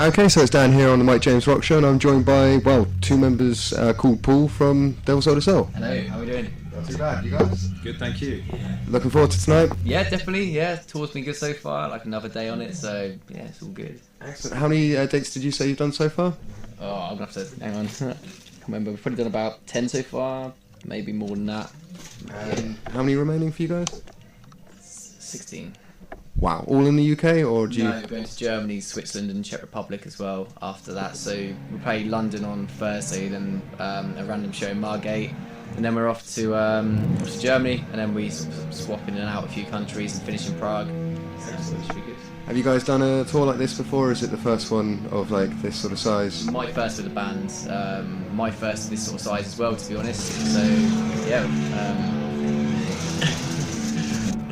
Okay, so it's Dan here on the Mike James Rock Show, and I'm joined by, well, two members called Paul from Devil Soul to Soul. Hello, how are we doing? Not too bad, you guys? Good, thank you. Looking forward to tonight? Yeah, definitely, yeah. Tour's been good so far, like another day on it, so yeah, it's all good. Excellent. How many dates did you say you've done so far? Oh, I'm gonna have to, hang on. I can't remember, we've probably done about 10 so far, maybe more than that. How many remaining for you guys? 16. Wow, all in the UK, or do you... No, we're going to Germany, Switzerland and Czech Republic as well after that. So we play London on Thursday, then a random show in Margate, and then we're off to Germany, and then we swap in and out a few countries and finish in Prague. So it should be good. Have you guys done a tour like this before, or is it the first one of like this sort of size? My first with the band, my first of this sort of size as well, to be honest. So yeah,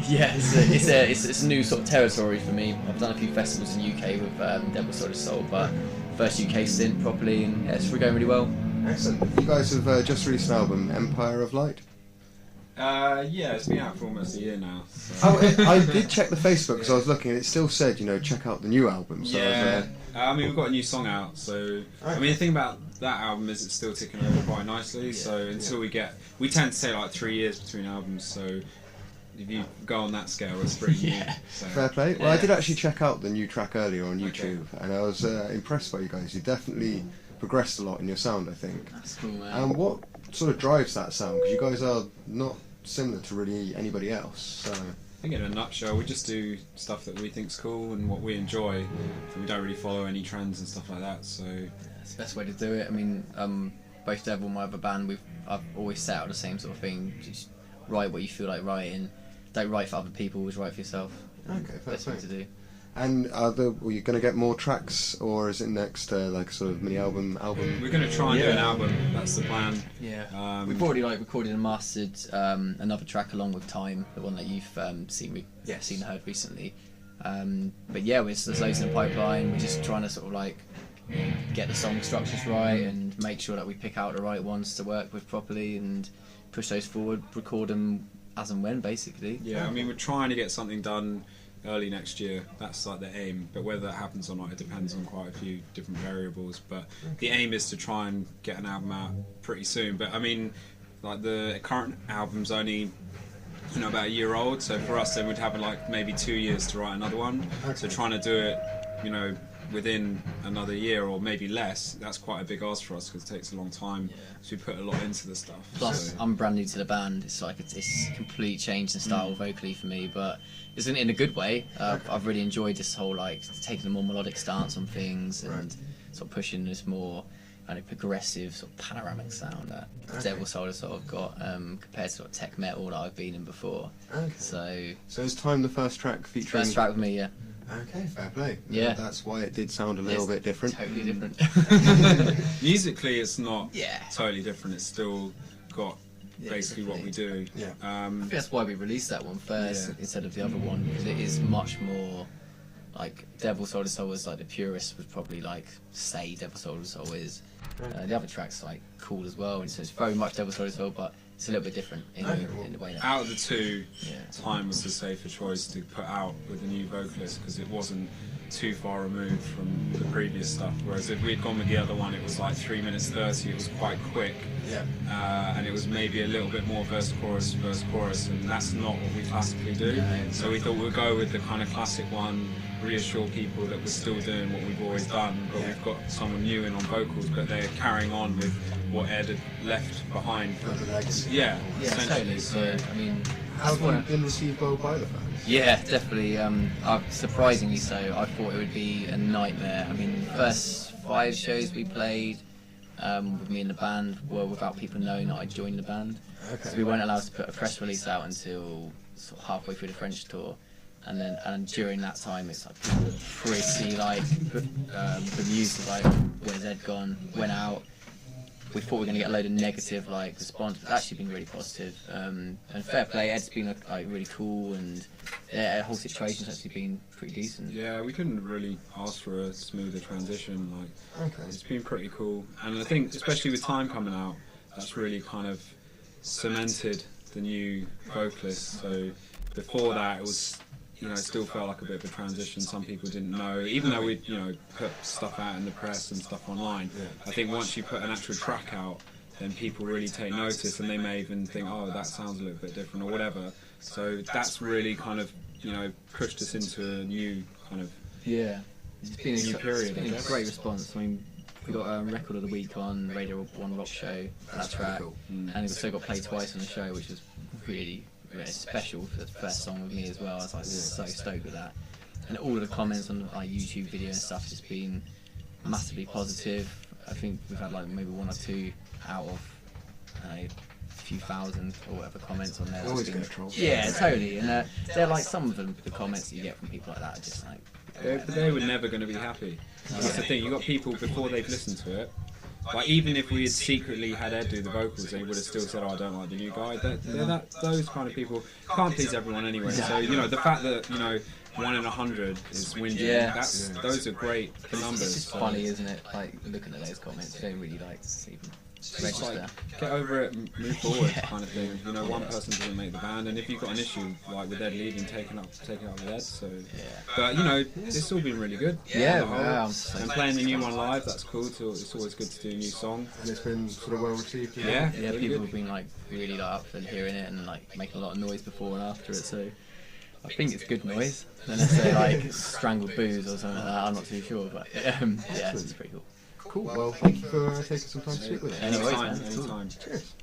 yeah, it's a new sort of territory for me. I've done a few festivals in UK with Devil Soul to Soul, but first UK stint properly, and yeah, it's going really well. Excellent. You guys have just released an album, Empire of Light. Yeah, it's been out for almost a year now. So. Oh, I did check the Facebook because I was looking, and it still said, check out the new album. So yeah, I mean, we've got a new song out, so I mean, the thing about that album is it's still ticking over quite nicely. Yeah. So until we tend to say like 3 years between albums. So if you go on that scale, it's pretty new. So. Fair play. Well, I did actually check out the new track earlier on YouTube, and I was impressed by you guys. You definitely progressed a lot in your sound, I think. That's cool, man. And what sort of drives that sound? Because you guys are not similar to really anybody else. So I think in a nutshell, we just do stuff that we think's cool and what we enjoy, and we don't really follow any trends and stuff like that. So that's the best way to do it. I mean, both Devil and my other band, I've always set out the same sort of thing. Just write what you feel like writing. Don't write for other people, just write for yourself. Okay, best way to do. And were you going to get more tracks, or is it next like sort of mini album? We're going to try and do an album. That's the plan. Yeah. We've already recorded and mastered another track along with Time, the one that you've seen and heard recently. But yeah, there's loads in the pipeline. We're just trying to sort of get the song structures right and make sure that we pick out the right ones to work with properly and push those forward, record them as and when, basically. Yeah, I mean, we're trying to get something done early next year. That's like the aim, but whether that happens or not, it depends on quite a few different variables. But the aim is to try and get an album out pretty soon. But I mean, like the current album's only about a year old, so for us then we'd have maybe 2 years to write another one. So trying to do it within another year or maybe less, that's quite a big ask for us because it takes a long time. So we put a lot into the stuff. Plus, I'm brand new to the band. It's it's complete change in style vocally for me, but it's in a good way. I've really enjoyed this whole taking a more melodic stance on things and sort of pushing this more progressive sort of panoramic sound that Devil Soul has sort of got compared to sort of tech metal that I've been in before. Okay. So is Time the first track featuring? First track with me, yeah. Okay, fair play. Yeah. That's why it did sound a little bit different. Totally different. Musically, it's not totally different. It's still got basically what we do. Yeah. I think that's why we released that one first instead of the other one, because it is much more Devil Soul to Soul is the purist would probably say Devil Soul to Soul is. The other track's cool as well, and so it's very much Devil Soul to Soul, but it's a little bit different in the way that. Out of the two, Time was the safer choice to put out with a new vocalist because it wasn't too far removed from the previous stuff. Whereas if we'd gone with the other one, it was 3 minutes 30. It was quite quick, and it was maybe a little bit more verse chorus, and that's not what we classically do. So we thought we'd go with the kind of classic one. Reassure people that we're still doing what we've always done, but we've got someone new in on vocals, but they're carrying on with what Ed had left behind. Yeah, totally. So I mean, have you been received well by the fans? Yeah, definitely. Surprisingly so. I thought it would be a nightmare. I mean, first 5 shows we played with me and the band were without people knowing that I joined the band. So we weren't allowed to put a press release out until sort of halfway through the French tour. And during that time, it's people were pretty bemused where's Ed gone? Went out. We thought we were going to get a load of negative response, but it's actually been really positive. And fair play, Ed's been really cool, and the whole situation's actually been pretty decent. Yeah, we couldn't really ask for a smoother transition. It's been pretty cool, and I think especially with Time coming out, that's really kind of cemented the new vocalist. So before that, it was it still felt like a bit of a transition. Some people didn't know, even though we put stuff out in the press and stuff online. I think once you put an actual track out, then people really take notice, and they may even think, oh, that sounds a little bit different or whatever. So that's really kind of pushed us into a new kind of it's been new period. It's been a great response. I mean, we got a record of the week on Radio 1 Rock Show, that track, and it also got played twice on the show, which was really special for the first song with me as well. I was like so stoked with that, and all of the comments on like YouTube video and stuff has been massively positive. I think we've had like maybe 1 or 2 out of a few thousand or whatever comments on there. Always get trolls. Yeah, totally. And they're like some of the comments that you get from people like that are just like. They were never going to be happy. That's the thing. You got people before they've listened to it. Like even if we had secretly had Ed do the vocals, they would have still said, "Oh, I don't like the new guy." Those kind of people can't please everyone anyway. So the fact that 1 in 100 is whinging, those are great numbers. It's just funny, isn't it? Like looking at those comments, you don't really like even register. Like, get over it, move forward, kind of thing. One person doesn't make the band, and if you've got an issue like with Ed leaving, take it up with Ed. So, but it's all been really good. And playing the new one live, that's cool. It's always good to do a new song, and it's been sort of well received. Yeah, people have been like really like up for hearing it and like making a lot of noise before and after it. So I think it's good noise. Unless they like strangled booze or something like that, I'm not too sure, but it's pretty cool. Cool. Well, thank you for taking some time to speak with us. Anytime. Anytime. Cheers.